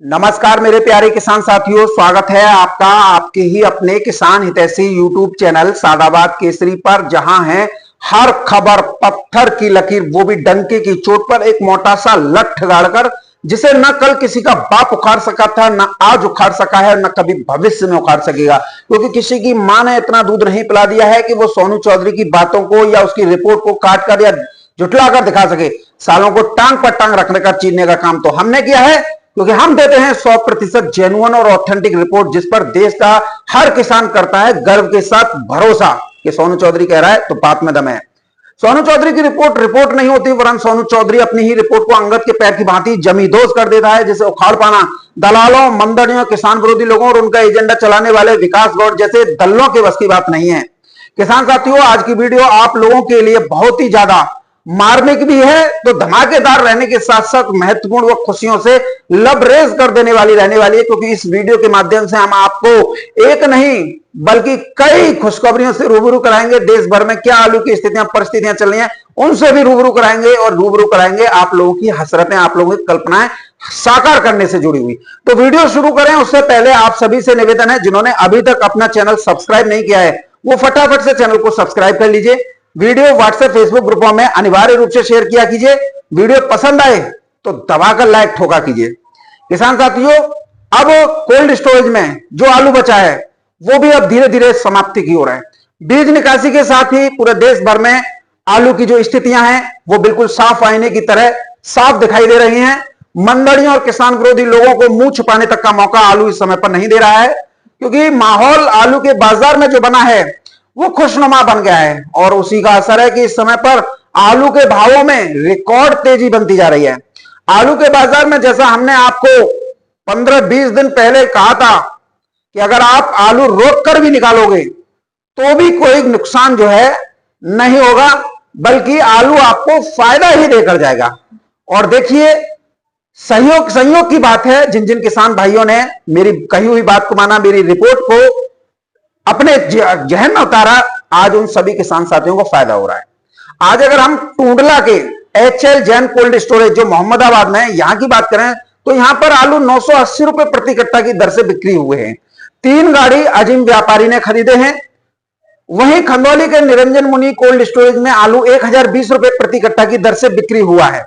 नमस्कार मेरे प्यारे किसान साथियों, स्वागत है आपका आपके ही अपने किसान हितैषी यूट्यूब चैनल सादाबाद केसरी पर, जहां है हर खबर पत्थर की लकीर, वो भी डंके की चोट पर एक मोटा सा लठ गाड़कर, जिसे न कल किसी का बाप उखाड़ सका था, न आज उखाड़ सका है, न कभी भविष्य में उखाड़ सकेगा। क्योंकि किसी की मां ने इतना दूध नहीं पिला दिया है कि वो सोनू चौधरी की बातों को या उसकी रिपोर्ट को काट कर या जुटला कर दिखा सके। सालों को टांग पर टांग रखने का चीरने का काम तो हमने किया है, क्योंकि हम देते हैं 100% जेन्युइन और ऑथेंटिक रिपोर्ट, जिस पर देश का हर किसान करता है गर्व के साथ भरोसा कि सोनू चौधरी कह रहा है तो बात में दम है। सोनू चौधरी की रिपोर्ट नहीं होती, वरन सोनू चौधरी अपनी ही रिपोर्ट को अंगद के पैर की भांति जमींदोज कर देता है, जिसे उखाड़ पाना दलालों, मंदड़ियों, किसान विरोधी लोगों और उनका एजेंडा चलाने वाले विकास गौड़ जैसे दल्लों के बस की बात नहीं है। किसान साथियों, आज की वीडियो आप लोगों के लिए बहुत ही ज्यादा मार्मिक भी है, तो धमाकेदार रहने के साथ साथ महत्वपूर्ण व खुशियों से लबरेज कर देने वाली रहने वाली है, क्योंकि इस वीडियो के माध्यम से हम आपको एक नहीं बल्कि कई खुशखबरियों से रूबरू कराएंगे। देश भर में क्या आलू की स्थितियां परिस्थितियां चल रही हैं, उनसे भी रूबरू कराएंगे और रूबरू कराएंगे आप लोगों की हसरतें, आप लोगों की कल्पनाएं साकार करने से जुड़ी हुई। तो वीडियो शुरू करें उससे पहले आप सभी से निवेदन है, जिन्होंने अभी तक अपना चैनल सब्सक्राइब नहीं किया है, वो फटाफट से चैनल को सब्सक्राइब कर लीजिए। वीडियो व्हाट्सएप फेसबुक ग्रुपों में अनिवार्य रूप से शेयर किया कीजिए। वीडियो पसंद आए तो दबाकर लाइक ठोका कीजिए। किसान साथियों, अब कोल्ड स्टोरेज में जो आलू बचा है वो भी अब धीरे धीरे समाप्ति की ओर है। बीज निकासी के साथ ही पूरे देश भर में आलू की जो स्थितियां हैं वो बिल्कुल साफ आईने की तरह साफ दिखाई दे रही हैं। मंडलियों और किसान विरोधी लोगों को मुंह छुपाने तक का मौका आलू इस समय पर नहीं दे रहा है, क्योंकि माहौल आलू के बाजार में जो बना है वो खुशनुमा बन गया है, और उसी का असर है कि इस समय पर आलू के भावों में रिकॉर्ड तेजी बनती जा रही है। आलू के बाजार में, जैसा हमने आपको 15-20 दिन पहले कहा था कि अगर आप आलू रोक कर भी निकालोगे तो भी कोई नुकसान जो है नहीं होगा, बल्कि आलू आपको फायदा ही देकर जाएगा। और देखिए, संयोग की बात है, जिन जिन किसान भाइयों ने मेरी कही हुई बात को माना, मेरी रिपोर्ट को अपने जहन में उतारा, आज उन सभी किसान साथियों को फायदा हो रहा है। आज अगर हम टूंडला के HL जैन कोल्ड स्टोरेज जो मोहम्मदाबाद में, यहां की बात करें तो यहां पर आलू 980 रुपए प्रति कट्टा की दर से बिक्री हुए हैं। 3 गाड़ी अजीम व्यापारी ने खरीदे हैं। वहीं खंदौली के निरंजन मुनि कोल्ड स्टोरेज में आलू 1020 रुपए प्रति कट्टा की दर से बिक्री हुआ है।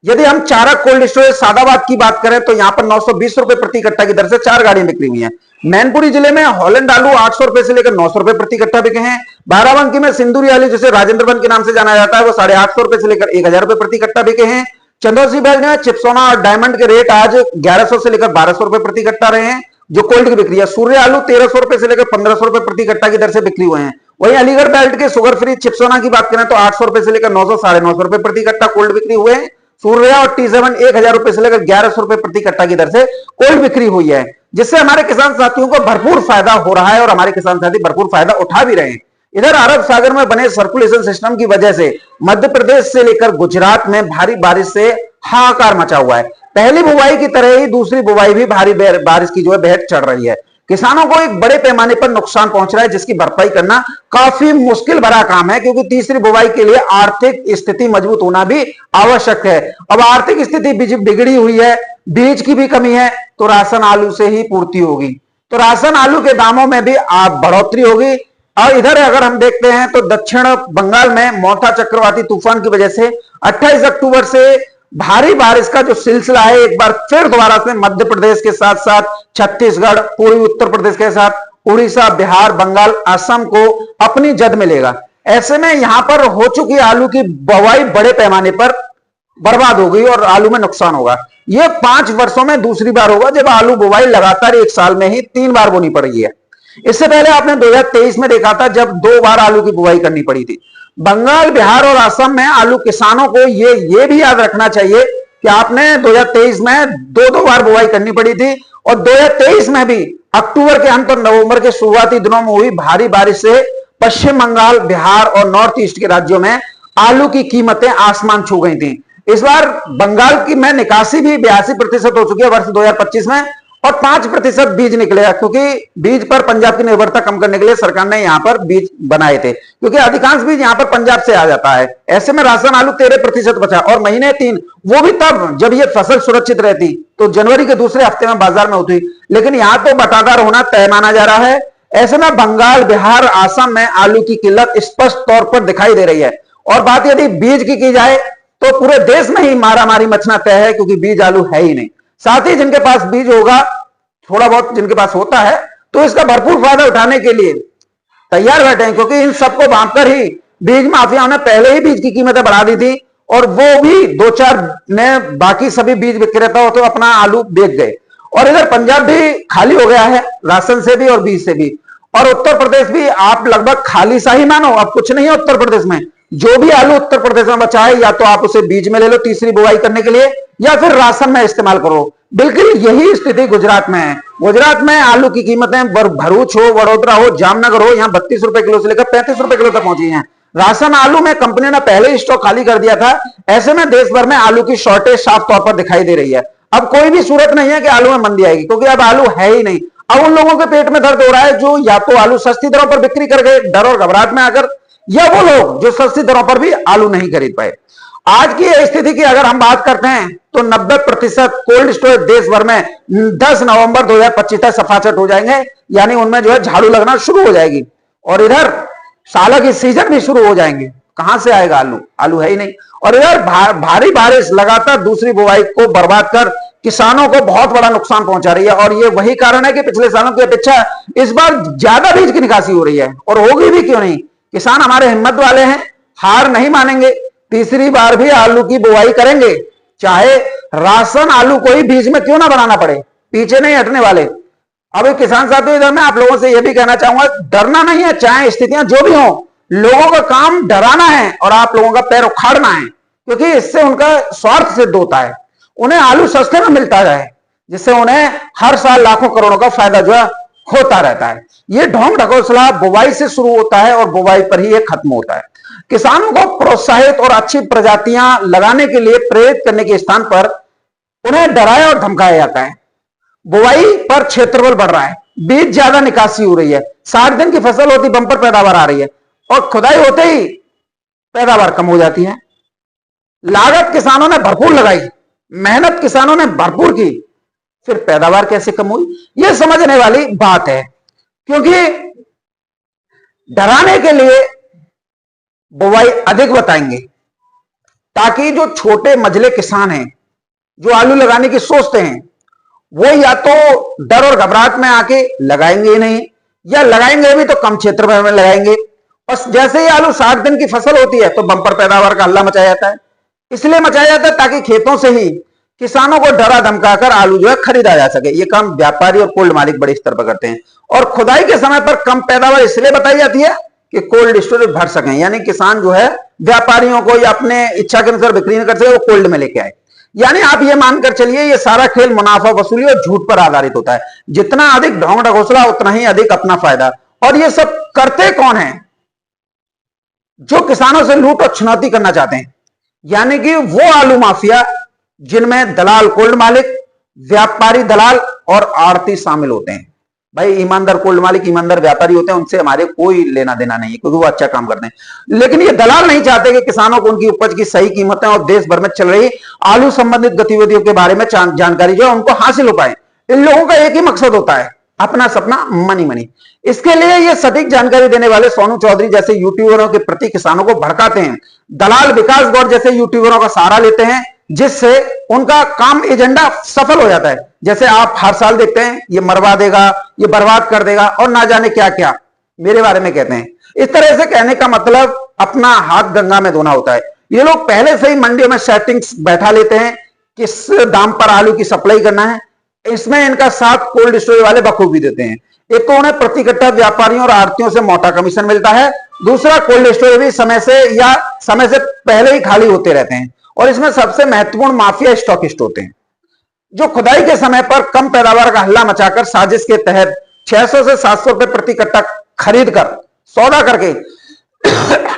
यदि हम चारा कोल्ड स्टोरेज सादाबाद की बात करें तो यहां पर 920 रुपए प्रति कट्टा की दर से 4 गाड़ियां बिक्री हुई हैं। मैनपुरी जिले में हॉलैंड आलू 800 रुपए से लेकर 900 रुपए प्रति कट्टा बिके हैं। बाराबंकी में सिंदूरी आलू, जिसे राजेंद्र वन के नाम से जाना जाता है, वो 850 रुपए से लेकर 1000 रुपए प्रति कट्टा बिके हैं। चंदौसी बैल में चिपसोना और डायमंड के रेट आज 1100 से लेकर 1200 रुपए प्रति कट्टा रहे हैं, जो कोल्ड की बिक्री है। सूर्य आलू 1300 रुपए से लेकर 1500 रुपए प्रति कट्टा की दर से बिक्री हुए हैं। वहीं अलीगढ़ बेल्ट के शुगर फ्री चिपसोना की बात करें तो 800 रुपए से लेकर 900 950 रुपए प्रति कट्टा कोल्ड बिक्री हुए हैं। सूर्या और T7 1000 रुपए से लेकर 1100 रुपए प्रति कट्टा की दर से कोल्ड बिक्री हुई है, जिससे हमारे किसान साथियों को भरपूर फायदा हो रहा है और हमारे किसान साथी भरपूर फायदा उठा भी रहे हैं। इधर अरब सागर में बने सर्कुलेशन सिस्टम की वजह से मध्य प्रदेश से लेकर गुजरात में भारी बारिश से हाहाकार मचा हुआ है। पहली बुवाई की तरह ही दूसरी बुवाई भी भारी बारिश की जो है बेहद चढ़ रही है। किसानों को एक बड़े पैमाने पर नुकसान पहुंच रहा है, जिसकी भरपाई करना काफी मुश्किल भरा काम है, क्योंकि तीसरी बुवाई के लिए आर्थिक स्थिति मजबूत होना भी आवश्यक है। अब आर्थिक स्थिति बिगड़ी हुई है, बीज की भी कमी है, तो राशन आलू से ही पूर्ति होगी, तो राशन आलू के दामों में भी बढ़ोतरी होगी। और इधर अगर हम देखते हैं तो दक्षिण बंगाल में मोथा चक्रवाती तूफान की वजह से 28 अक्टूबर से भारी बारिश का जो सिलसिला है एक बार फिर दोबारा से मध्य प्रदेश के साथ साथ छत्तीसगढ़, पूर्वी उत्तर प्रदेश के साथ उड़ीसा, बिहार, बंगाल, असम को अपनी जद में लेगा। ऐसे में यहां पर हो चुकी आलू की बुवाई बड़े पैमाने पर बर्बाद हो गई और आलू में नुकसान होगा। यह 5 वर्षों में दूसरी बार होगा जब आलू बुवाई लगातार एक साल में ही 3 बार बोनी पड़ रही है। इससे पहले आपने 2023 में देखा था जब 2 बार आलू की बुवाई करनी पड़ी थी। बंगाल, बिहार और असम में आलू किसानों को ये भी याद रखना चाहिए कि आपने 2023 में 2 बार बुवाई करनी पड़ी थी, और 2023 में भी अक्टूबर के अंत और नवंबर के शुरुआती दिनों में हुई भारी बारिश से पश्चिम बंगाल, बिहार और नॉर्थ ईस्ट के राज्यों में आलू की कीमतें आसमान छू गई थी। इस बार बंगाल की में निकासी भी 82% हो चुकी है वर्ष 2025 में, और 5% बीज निकलेगा, क्योंकि बीज पर पंजाब की निर्भरता कम करने के लिए सरकार ने यहां पर बीज बनाए थे, क्योंकि अधिकांश बीज यहां पर पंजाब से आ जाता है। ऐसे में राशन आलू 13% बचा, और महीने 3 वो भी तब जब ये फसल सुरक्षित रहती, तो जनवरी के दूसरे हफ्ते में बाजार में होती। लेकिन यहां तो बटादार होना तय माना जा रहा है। ऐसे में बंगाल, बिहार, असम में आलू की किल्लत स्पष्ट तौर पर दिखाई दे रही है। और बात यदि बीज की जाए तो पूरे देश में ही मारामारी मचना तय है, क्योंकि बीज आलू है ही नहीं। साथ ही जिनके पास बीज होगा, थोड़ा बहुत जिनके पास होता है, तो इसका भरपूर फायदा उठाने के लिए तैयार बैठे हैं, क्योंकि इन सबको भांपकर ही बीज माफियाओं ने पहले ही बीज की कीमतें बढ़ा दी थी, और वो भी दो चार ने बाकी सभी बीज विक्रेताओं तो अपना आलू बेच गए। और इधर पंजाब भी खाली हो गया है, राशन से भी और बीज से भी। और उत्तर प्रदेश भी आप लगभग खाली सा ही मानो, अब कुछ नहीं है उत्तर प्रदेश में। जो भी आलू उत्तर प्रदेश में बचा है, या तो आप उसे बीज में ले लो तीसरी बुआई करने के लिए, या फिर राशन में इस्तेमाल करो। बिल्कुल यही स्थिति गुजरात में है। गुजरात में आलू की कीमतें भरूच हो, वडोदरा हो, जामनगर हो, यहाँ 32 रुपए किलो से लेकर 35 रुपए किलो तक पहुंची हैं। राशन आलू में कंपनी ने पहले ही स्टॉक खाली कर दिया था। ऐसे में देश भर में आलू की शॉर्टेज साफ तौर पर दिखाई दे रही है। अब कोई भी सूरत नहीं है कि आलू में मंदी आएगी, क्योंकि अब आलू है ही नहीं। अब उन लोगों के पेट में दर्द हो रहा है जो या तो आलू सस्ती दरों पर बिक्री कर गए डर और घबराहट में आकर, या वो लोग जो सस्ती दरों पर भी आलू नहीं खरीद पाए। आज की स्थिति की अगर हम बात करते हैं तो 90% कोल्ड स्टोरेज देश भर में 10 नवंबर 2025 तक सफाचट हो जाएंगे, यानी उनमें जो है झाड़ू लगना शुरू हो जाएगी। और इधर साल की सीजन भी शुरू हो जाएंगे। कहां से आएगा आलू? आलू है ही नहीं। और इधर भारी बारिश लगातार दूसरी बुआई को बर्बाद कर किसानों को बहुत बड़ा नुकसान पहुंचा रही है। और ये वही कारण है कि पिछले सालों की अपेक्षा इस बार ज्यादा बीज की निकासी हो रही है, और होगी भी क्यों नहीं। किसान हमारे हिम्मत वाले हैं, हार नहीं मानेंगे, तीसरी बार भी आलू की बुआई करेंगे, चाहे राशन आलू को ही बीज में क्यों ना बनाना पड़े, पीछे नहीं हटने वाले। अब किसान साथियों, इधर मैं आप लोगों से यह भी कहना चाहूंगा, डरना नहीं है, चाहे स्थितियां जो भी हो, लोगों का काम डराना है और आप लोगों का पैर उखाड़ना है, क्योंकि इससे उनका स्वार्थ सिद्ध होता है। उन्हें आलू सस्ते में मिलता है, जिससे उन्हें हर साल लाखों करोड़ों का फायदा जो है होता रहता है। ये ढोंग ढकोसला बुवाई से शुरू होता है और बुवाई पर ही ये खत्म होता है। किसानों को प्रोत्साहित और अच्छी प्रजातियां लगाने के लिए प्रेरित करने के स्थान पर उन्हें डराया और धमकाया जाता है। बुवाई पर क्षेत्रफल बढ़ रहा है, बीज ज्यादा निकासी हो रही है, 60 दिन की फसल होती बंपर पैदावार आ रही है, और खुदाई होते ही पैदावार कम हो जाती है। लागत किसानों ने भरपूर लगाई, मेहनत किसानों ने भरपूर की, फिर पैदावार कैसे कम हुई? यह समझने वाली बात है। क्योंकि डराने के लिए बुवाई अधिक बताएंगे, ताकि जो छोटे मझले किसान हैं, जो आलू लगाने की सोचते हैं, वो या तो डर और घबराहट में आके लगाएंगे ही नहीं, या लगाएंगे भी तो कम क्षेत्र में लगाएंगे। बस जैसे ही आलू 60 दिन की फसल होती है तो बंपर पैदावार का हल्ला मचाया जाता है। इसलिए मचाया जाता है ताकि खेतों से ही किसानों को डरा धमकाकर आलू जो है खरीदा जा सके। ये काम व्यापारी और कोल्ड मालिक बड़े स्तर पर करते हैं। और खुदाई के समय पर कम पैदावार इसलिए बताई जाती है कि कोल्ड स्टोरेज भर सकें, यानी किसान जो है व्यापारियों को या अपने इच्छा के अनुसार बिक्री नहीं कर सके, वो कोल्ड में लेके आए। यानी आप ये मानकर चलिए, ये सारा खेल मुनाफा वसूली और झूठ पर आधारित होता है। जितना अधिक ढोंग ढकोसला उतना ही अधिक अपना फायदा। और ये सब करते कौन है? जो किसानों से लूट और चुनौती करना चाहते हैं, यानी कि वो आलू माफिया जिनमें दलाल कोल्ड मालिक, व्यापारी दलाल और आड़ती शामिल होते हैं। भाई ईमानदार कोल्ड मालिक, ईमानदार व्यापारी होते हैं, उनसे हमारे कोई लेना देना नहीं है, क्योंकि वो अच्छा काम करते हैं। लेकिन ये दलाल नहीं चाहते कि किसानों को उनकी उपज की सही कीमतें और देश भर में चल रही आलू संबंधित गतिविधियों के बारे में जानकारी जो है उनको हासिल हो पाए। इन लोगों का एक ही मकसद होता है, अपना सपना मनी मनी। इसके लिए ये सटीक जानकारी देने वाले सोनू चौधरी जैसे यूट्यूबरों के प्रति किसानों को भड़काते हैं। दलाल विकास गौड़ जैसे यूट्यूबरों का सहारा लेते हैं, जिससे उनका काम एजेंडा सफल हो जाता है। जैसे आप हर साल देखते हैं, ये मरवा देगा, ये बर्बाद कर देगा और ना जाने क्या क्या मेरे बारे में कहते हैं। इस तरह से कहने का मतलब अपना हाथ गंगा में धोना होता है। ये लोग पहले से ही मंडियों में सेटिंग्स बैठा लेते हैं, किस दाम पर आलू की सप्लाई करना है। इसमें इनका साथ कोल्ड स्टोरेज वाले बखूबी देते हैं। एक तो उन्हें प्रति कट्टा व्यापारियों और आड़तियों से मोटा कमीशन मिलता है, दूसरा कोल्ड स्टोरेज भी समय से पहले ही खाली होते रहते हैं। और इसमें सबसे महत्वपूर्ण माफिया स्टॉकिस्ट होते हैं, जो खुदाई के समय पर कम पैदावार का हल्ला मचाकर साजिश के तहत 600 से 700 रुपए प्रति कट्टा खरीद कर सौदा करके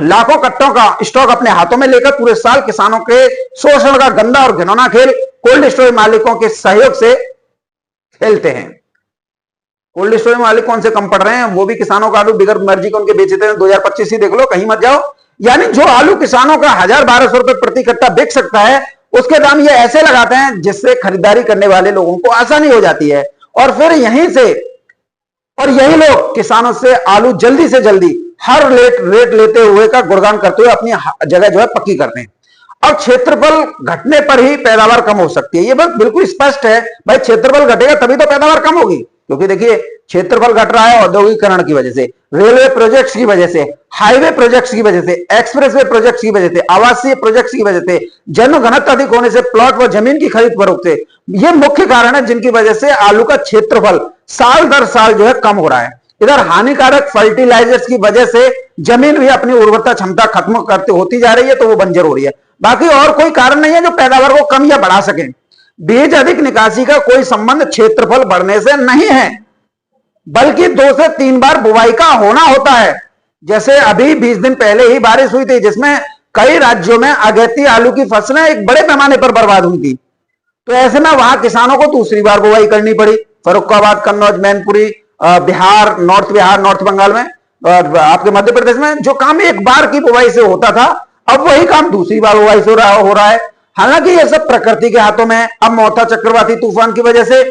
लाखों कट्टों का स्टॉक अपने हाथों में लेकर पूरे साल किसानों के शोषण का गंदा और घिनौना खेल कोल्ड स्टोरेज मालिकों के सहयोग से खेलते हैं। कोल्ड स्टोरेज मालिक कौन से कम पड़ रहे हैं? वो भी किसानों का आलू बिगर मर्जी को उनके बेचते हैं। 2025 ही देख लो, कहीं मत जाओ। यानी जो आलू किसानों का 1000-1200 रुपए प्रति कट्टा बिक सकता है, उसके दाम ये ऐसे लगाते हैं जिससे खरीदारी करने वाले लोगों को आसानी हो जाती है, और फिर यहीं से और यही लोग किसानों से आलू जल्दी से जल्दी हर रेट लेते हुए का गुणगान करते हुए अपनी जगह जो है पक्की करते हैं। अब क्षेत्रफल घटने पर ही पैदावार कम हो सकती है, ये बात बिल्कुल स्पष्ट है भाई। क्षेत्रफल घटेगा तभी तो पैदावार कम होगी, क्योंकि देखिए क्षेत्रफल घट रहा है औद्योगिकरण की वजह से, रेलवे प्रोजेक्ट्स की वजह से, हाईवे प्रोजेक्ट्स की वजह से, एक्सप्रेसवे प्रोजेक्ट्स की वजह से, आवासीय प्रोजेक्ट्स की वजह से, जनघनत्व अधिक होने से, प्लॉट व जमीन की खरीद फरोख्त से, ये मुख्य कारण है जिनकी वजह से आलू का क्षेत्रफल साल दर साल जो है कम हो रहा है। इधर हानिकारक फर्टिलाइजर्स की वजह से जमीन भी अपनी उर्वरता क्षमता खत्म करते होती जा रही है, तो वो बंजर हो रही है। बाकी और कोई कारण नहीं है जो पैदावार को कम या बढ़ा सके। बीज अधिक निकासी का कोई संबंध क्षेत्रफल बढ़ने से नहीं है, बल्कि 2 से 3 बार बुवाई का होना होता है। जैसे अभी 20 दिन पहले ही बारिश हुई थी, जिसमें कई राज्यों में अगेती आलू की फसलें एक बड़े पैमाने पर बर्बाद हुई थी, तो ऐसे में वहां किसानों को दूसरी बार बुवाई करनी पड़ी। फर्रुखाबाद, कन्नौज, मैनपुरी, बिहार, नॉर्थ बंगाल में और आपके मध्य प्रदेश में जो काम एक बार की बुवाई से होता था, अब वही काम दूसरी बार बुवाई से हो रहा है। हालांकि ये सब प्रकृति के हाथों में। अब मोथा चक्रवाती तूफान की वजह से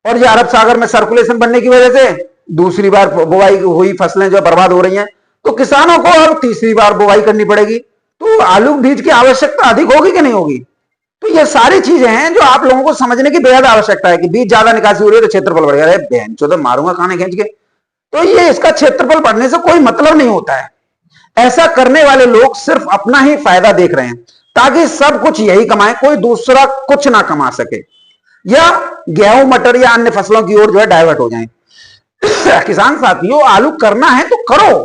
और ये अरब सागर में सर्कुलेशन बनने की वजह से दूसरी बार बुवाई हुई फसलें जो बर्बाद हो रही हैं, तो किसानों को अब तीसरी बार बुवाई करनी पड़ेगी। तो आलू बीज की आवश्यकता अधिक होगी कि नहीं होगी? तो ये सारी चीजें हैं जो आप लोगों को समझने की बेहद आवश्यकता है कि बीज ज्यादा निकासी हो रही है तो क्षेत्रफल बढ़ गया। अरे बहन चो, तो मारूंगा खाने खींच के। तो ये इसका क्षेत्रफल बढ़ने से कोई मतलब नहीं होता है। ऐसा करने वाले लोग सिर्फ अपना ही फायदा देख रहे हैं, ताकि सब कुछ यही कमाए, कोई दूसरा कुछ ना कमा सके, या गेहूं मटर या अन्य फसलों की ओर जो है डाइवर्ट हो जाएं। किसान साथियों, आलू करना है तो करो,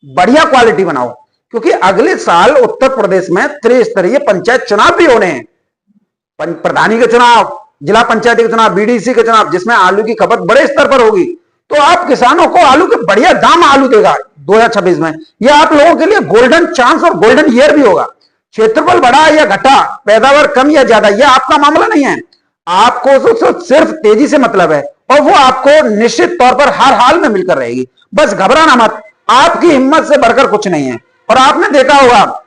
बढ़िया क्वालिटी बनाओ, क्योंकि अगले साल उत्तर प्रदेश में त्रिस्तरीय पंचायत चुनाव भी होने हैं। प्रधानी के चुनाव, जिला पंचायत के चुनाव, बीडीसी के चुनाव, जिसमें आलू की खपत बड़े स्तर पर होगी। तो आप किसानों को आलू के बढ़िया दाम आलू देगा 2026 में। यह आप लोगों के लिए गोल्डन चांस और गोल्डन ईयर भी होगा। क्षेत्रफल बढ़ा या घटा, पैदावार कम या ज्यादा, यह आपका मामला नहीं है। आपको सिर्फ तेजी से मतलब है, और वो आपको निश्चित तौर पर हर हाल में मिलकर रहेगी। बस घबराना मत, आपकी हिम्मत से बढ़कर कुछ नहीं है। और आपने देखा होगा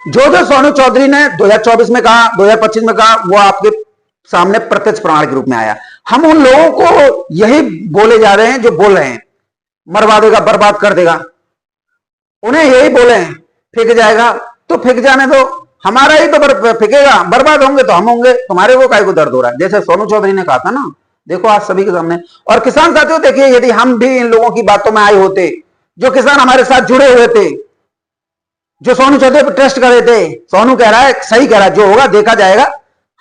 जो सोनू चौधरी ने 2024 में कहा, 2025 में कहा, वो आपके सामने प्रत्यक्ष प्रमाण के रूप में आया। हम उन लोगों को यही बोले जा रहे हैं जो बोल रहे हैं मरवा देगा, बर्बाद कर देगा। उन्हें यही बोले हैं फेंक जाएगा, तो फेंक जाने दो, हमारा ही तो फेंकेगा, बर्बाद होंगे तो हम होंगे, तुम्हारे को काय को दर्द हो रहा है। जैसे सोनू चौधरी ने कहा था ना, देखो आज सभी के सामने। और किसान साथियों देखिए, यदि हम भी इन लोगों की बातों में आए होते, जो किसान हमारे साथ जुड़े हुए थे, जो सोनू चौधरी पर ट्रस्ट कर रहे थे, सोनू कह रहा है सही कह रहा है, जो होगा देखा जाएगा,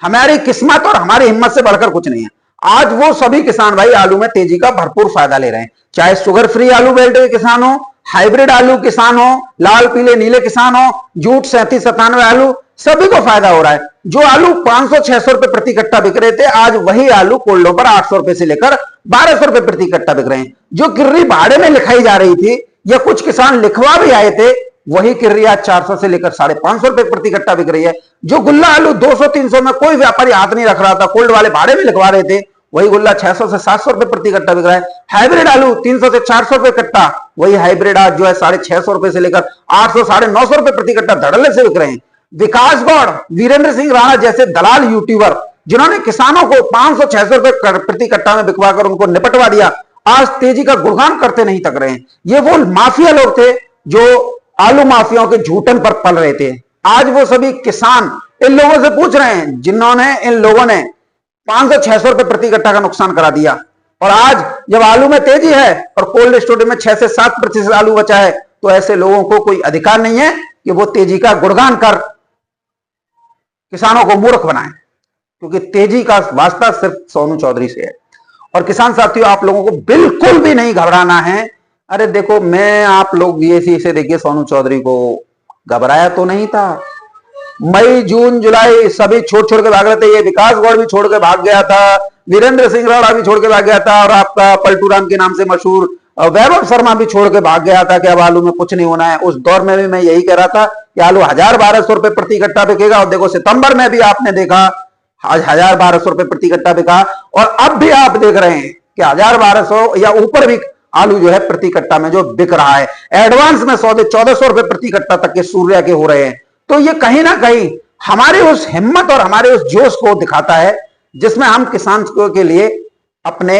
हमारी किस्मत और हमारी हिम्मत से बढ़कर कुछ नहीं है। आज वो सभी किसान भाई आलू में तेजी का भरपूर फायदा ले रहे हैं, चाहे शुगर फ्री आलू बेल्ट के किसान हो, हाइब्रिड आलू किसान हो, लाल पीले नीले किसान हो, जूट 37-97 आलू, सभी को फायदा हो रहा है। जो आलू 500-600 रुपए प्रति कट्टा बिक रहे थे, आज वही आलू कोल्डों पर 800 रुपए से लेकर 1200 रुपए प्रति कट्टा बिक रहे हैं। जो किर्री भाड़े में लिखाई जा रही थी, या कुछ किसान लिखवा भी आए थे, वही किर्री आज 400 से लेकर 550 रुपए प्रति कट्टा बिक रही है। जो गुल्ला आलू 200-300 में कोई व्यापारी हाथ नहीं रख रहा था, कोल्ड वाले भाड़े में लिखवा रहे थे, वही गुल्ला 600 से 700 रुपए प्रति कट्टा बिक रहा है। हाइब्रिड आलू 300 से 400 रुपए कट्टा, वही हाइब्रिड आज जो है 650 रुपए से लेकर 800-950 रुपए प्रति कट्टा धड़ल्ले से बिक रहे हैं। विकास गौड़, वीरेंद्र सिंह राणा जैसे दलाल यूट्यूबर, जिन्होंने किसानों को 500-600 रुपए प्रति कट्टा में बिकवाकर उनको निपटवा दिया, आज तेजी का गुणगान करते नहीं तक रहे हैं। ये वो माफिया लोग थे जो आलू माफियाओं के झूठन पर पल रहे थे। आज वो सभी किसान इन लोगों से पूछ रहे हैं जिन्होंने इन लोगों ने 500-600 रुपए प्रति कट्टा का नुकसान करा दिया। और आज जब आलू में तेजी है और कोल्ड स्टोरेज में 6 से 7% आलू बचा है, तो ऐसे लोगों को कोई अधिकार नहीं है कि वो तेजी का गुणगान कर किसानों को मूर्ख बनाए, क्योंकि तेजी का वास्ता सिर्फ सोनू चौधरी से है। और किसान साथियों, आप लोगों को बिल्कुल भी नहीं घबराना है। अरे देखो, मैं आप लोग ये से देखिए, सोनू चौधरी को घबराया तो नहीं था। मई जून जुलाई सभी छोड़ के भाग रहे थे। ये विकास गौड़ भी छोड़ के भाग गया था, वीरेंद्र सिंह राणा भी छोड़ के भाग गया था, और आपका पलटू राम के नाम से मशहूर वैभव शर्मा भी छोड़ के भाग गया था कि अब आलू में कुछ नहीं होना है। उस दौर में भी मैं यही कह रहा था कि आलू 1000-1200 रुपए प्रति कट्टा बिकेगा। और देखो सितंबर में भी आपने देखा 1000-1200 रुपए प्रति कट्टा बिका, और अब भी आप देख रहे हैं कि 1000-1200 या ऊपर भी आलू जो है प्रति कट्टा में जो बिक रहा है। एडवांस में सौदे 1400 रुपए प्रति कट्टा तक के सूर्य के हो रहे हैं। तो ये कहीं ना कहीं हमारे उस हिम्मत और हमारे उस जोश को दिखाता है जिसमें हम किसान के लिए अपने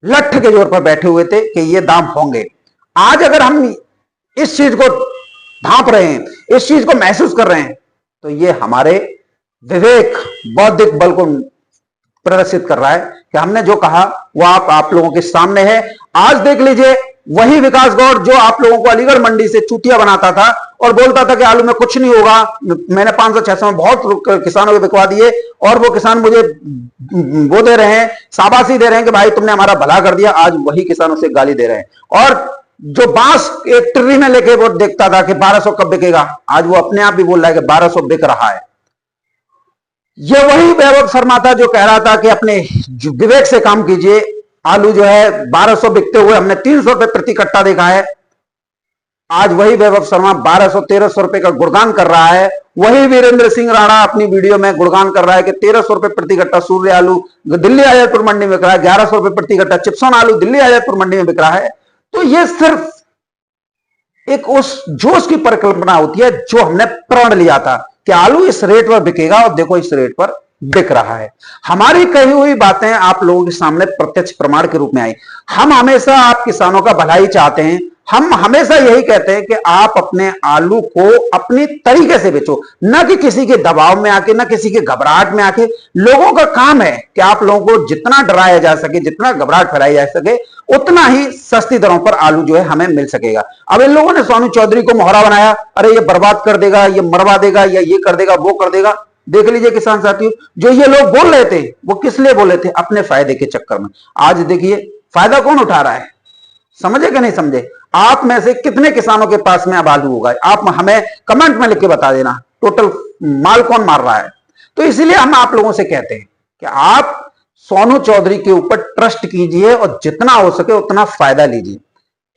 लठ के जोर पर बैठे हुए थे कि ये दाम होंगे। आज अगर हम इस चीज को भांप रहे हैं, इस चीज को महसूस कर रहे हैं, तो ये हमारे विवेक बौद्धिक बल को प्रदर्शित कर रहा है कि हमने जो कहा वो आप लोगों के सामने है। आज देख लीजिए, वही विकास गौड़ जो आप लोगों को अलीगढ़ मंडी से चूतिया बनाता था और बोलता था कि आलू में कुछ नहीं होगा, मैंने 500-600 में बहुत किसानों को बिकवा दिए और वो किसान मुझे वो दे रहे हैं, शाबाशी दे रहे हैं कि भाई तुमने हमारा भला कर दिया। आज वही किसानों से गाली दे रहे हैं। और जो बांस एक ट्री में लेके वो देखता था कि 1200 कब बिकेगा, आज वो अपने आप भी बोल रहा है कि 1200 बिक रहा है। ये वही वैभव शर्मा था जो कह रहा था कि अपने विवेक से काम कीजिए, आलू जो है 1200 बिकते हुए हमने 300 रुपए प्रति कट्टा देखा है। आज वही वैभव शर्मा 1200-1300 रुपए का गुणगान कर रहा है। वही वीरेंद्र सिंह राणा अपनी वीडियो में गुणगान कर रहा है कि 1300 रुपए प्रति कट्टा सूर्य आलू दिल्ली आजादपुर मंडी में बिक रहा है, 1100 रुपए प्रति कट्टा चिप्सोन आलू दिल्ली आजादपुर मंडी में बिक रहा है। तो ये सिर्फ एक उस जोश की परिकल्पना होती है जो हमने प्रण लिया था कि आलू इस रेट पर बिकेगा और देखो इस रेट पर बिक रहा है। हमारी कही हुई बातें आप लोगों के सामने प्रत्यक्ष प्रमाण के रूप में आई। हम हमेशा आप किसानों का भलाई चाहते हैं। हम हमेशा यही कहते हैं कि आप अपने आलू को अपनी तरीके से बेचो, न कि किसी के दबाव में आके, न किसी के घबराहट में आके। लोगों का काम है कि आप लोगों को जितना डराया जा सके, जितना घबराहट फैलाई जा सके, उतना ही सस्ती दरों पर आलू जो है हमें मिल सकेगा। अब इन लोगों ने सोनू चौधरी को मोहरा बनाया, अरे ये बर्बाद कर देगा, ये मरवा देगा, या ये कर देगा, वो कर देगा। देख लीजिए किसान साथियों, जो ये लोग बोल रहे थे वो किस लिए बोले थे? अपने फायदे के चक्कर में। आज देखिए फायदा कौन उठा रहा है, समझे कि नहीं समझे? आप में से कितने किसानों के पास में अब आलू होगा? आप हमें कमेंट में लिख के बता देना, टोटल माल कौन मार रहा है। तो इसलिए हम आप लोगों से कहते हैं कि आप सोनू चौधरी के ऊपर ट्रस्ट कीजिए और जितना हो सके उतना फायदा लीजिए।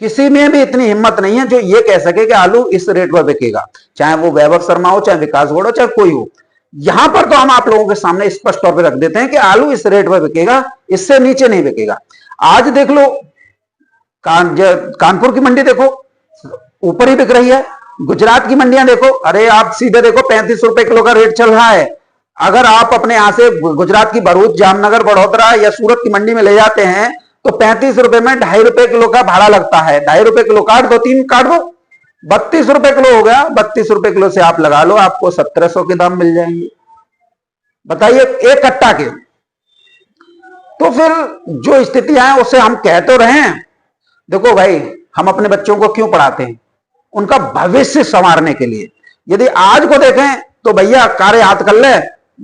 किसी में भी इतनी हिम्मत नहीं है जो ये कह सके कि आलू इस रेट पर बिकेगा, चाहे वो वैभव शर्मा हो, चाहे विकास गौड़ हो, चाहे कोई हो। यहां पर तो हम आप लोगों के सामने स्पष्ट तौर पर रख देते हैं कि आलू इस रेट पर बिकेगा, इससे नीचे नहीं बिकेगा। आज देख लो कानपुर की मंडी देखो, ऊपर ही बिक रही है। गुजरात की मंडियां देखो, अरे आप सीधे देखो 35 रुपए किलो का रेट चल रहा है। अगर आप अपने यहां से गुजरात की भरूच, जामनगर, बड़ोदरा या सूरत की मंडी में ले जाते हैं तो 35 रुपए में 2.5 रुपए किलो का भाड़ा लगता है। 2.5 रुपए किलो काट दो, 3 काट दो, 32 रुपए किलो हो गया। 32 रुपए किलो से आप लगा लो, आपको 1700 के दाम मिल जाएंगे। बताइए एक कट्टा के। तो फिर जो स्थितियां हैं उससे हम कह तो रहे हैं, देखो भाई हम अपने बच्चों को क्यों पढ़ाते हैं? उनका भविष्य संवारने के लिए। यदि आज को देखें तो भैया कार्य हाथ कर ले,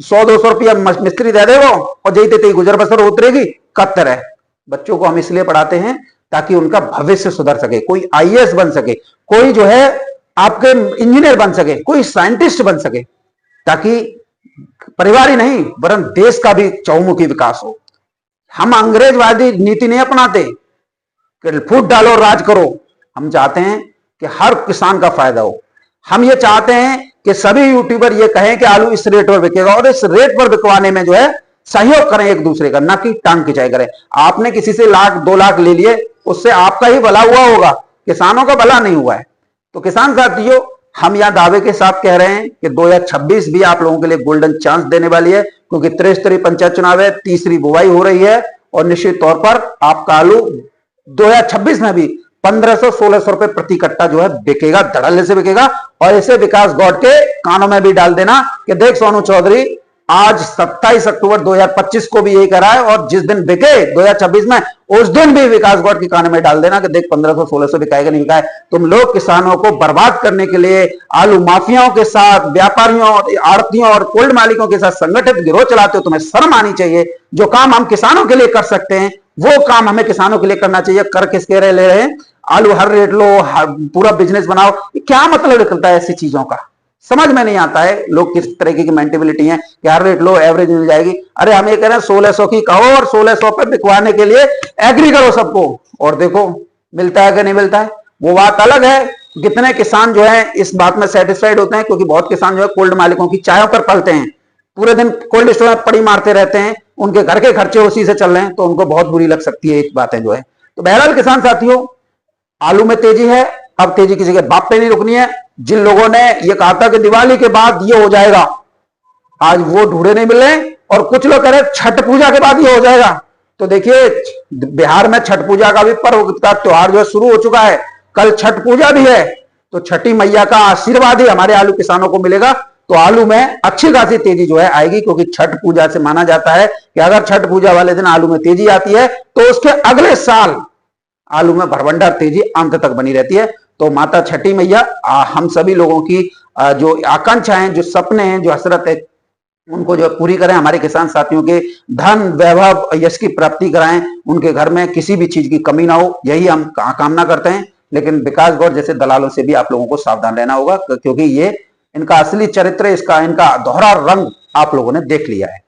100-200 रुपया मिस्त्री दे देगा और जई तेरी गुजर बसर उतरेगी कत्तर है। बच्चों को हम इसलिए पढ़ाते हैं ताकि उनका भविष्य सुधर सके, कोई आईएएस बन सके, कोई जो है आपके इंजीनियर बन सके, कोई साइंटिस्ट बन सके, ताकि परिवार ही नहीं वरन देश का भी चौमुखी विकास हो। हम अंग्रेजवादी नीति नहीं अपनाते कि फूट डालो राज करो। हम चाहते हैं कि हर किसान का फायदा हो। हम ये चाहते हैं कि सभी यूट्यूबर ये कहें कि आलू इस रेट पर बिकेगा और इस रेट पर बिकवाने में जो है सहयोग करें एक दूसरे का, ना कि टांग खिंचाई करें। आपने किसी से 1-2 लाख ले लिए, उससे आपका ही भला हुआ होगा, किसानों का भला नहीं हुआ है। तो किसान साथियों, हम यहां दावे के साथ कह रहे हैं कि 2026 भी आप लोगों के लिए गोल्डन चांस देने वाली है, क्योंकि 63 पंचायत चुनाव है, तीसरी बुवाई हो रही है और निश्चित तौर पर आपका आलू 2026 में भी 1500-1600 रुपए प्रति कट्टा जो है बिकेगा, धड़ल्ले से बिकेगा। और इसे विकास गौड़ के कानों में भी डाल देना कि देख सोनू चौधरी आज 27 अक्टूबर 2025 को भी यही कह रहा है और जिस दिन बिके 2026 में उस दिन भी विकास गौड़ के कान में डाल देना कि देख 1500-1600 बिकाएगा नहीं बिकाए। तुम लोग किसानों को बर्बाद करने के लिए आलू माफियाओं के साथ, व्यापारियों, आड़तियों और कोल्ड मालिकों के साथ संगठित गिरोह चलाते हो। तुम्हें शर्म आनी चाहिए। जो काम हम किसानों के लिए कर सकते हैं वो काम हमें किसानों के लिए करना चाहिए। कर किसके ले रहे हैं? आलू हर रेट लो, पूरा बिजनेस बनाओ, क्या मतलब निकलता है ऐसी चीजों का? समझ में नहीं आता है लोग किस तरह की मेंटेबिलिटी है कि हर रेट लो, एवरेज मिल जाएगी। अरे हम ये कह रहे हैं 1600 की कहो और 1600 पे बिकवाने के लिए एग्री करो सबको, और देखो मिलता है कि नहीं मिलता है, वो बात अलग है। कितने किसान जो है इस बात में सेटिस्फाइड होते हैं, क्योंकि बहुत किसान जो है कोल्ड मालिकों की चायों पर पलते हैं, पूरे दिन कोल्ड स्टोर में पड़ी मारते रहते हैं, उनके घर के खर्चे उसी से चल रहे हैं, तो उनको बहुत बुरी लग सकती है एक बातें जो है। तो बहरहाल किसान साथियों, आलू में तेजी है, अब तेजी किसी के बाप पे नहीं रुकनी है। जिन लोगों ने ये कहा था कि दिवाली के बाद ये हो जाएगा, आज वो ढूंढे नहीं मिल रहे, और कुछ लोग कह रहे छठ पूजा के बाद ये हो जाएगा। तो देखिए बिहार में छठ पूजा का भी पर्व का त्योहार जो है शुरू हो चुका है, कल छठ पूजा भी है। तो छठी मैया का आशीर्वाद ही हमारे आलू किसानों को मिलेगा, तो आलू में अच्छी खासी तेजी जो है आएगी, क्योंकि छठ पूजा से माना जाता है कि अगर छठ पूजा वाले दिन आलू में तेजी आती है तो उसके अगले साल आलू में भरभंडार तेजी अंत तक बनी रहती है। तो माता छठी मैया हम सभी लोगों की जो आकांक्षाएं, जो सपने हैं, जो हसरत है, उनको जो पूरी करें। हमारे किसान साथियों के धन वैभव यश की प्राप्ति कराएं, उनके घर में किसी भी चीज की कमी ना हो, यही हम कामना करते हैं। लेकिन विकास गौर जैसे दलालों से भी आप लोगों को सावधान रहना होगा, क्योंकि ये इनका असली चरित्र, इनका दोहरा रंग आप लोगों ने देख लिया है।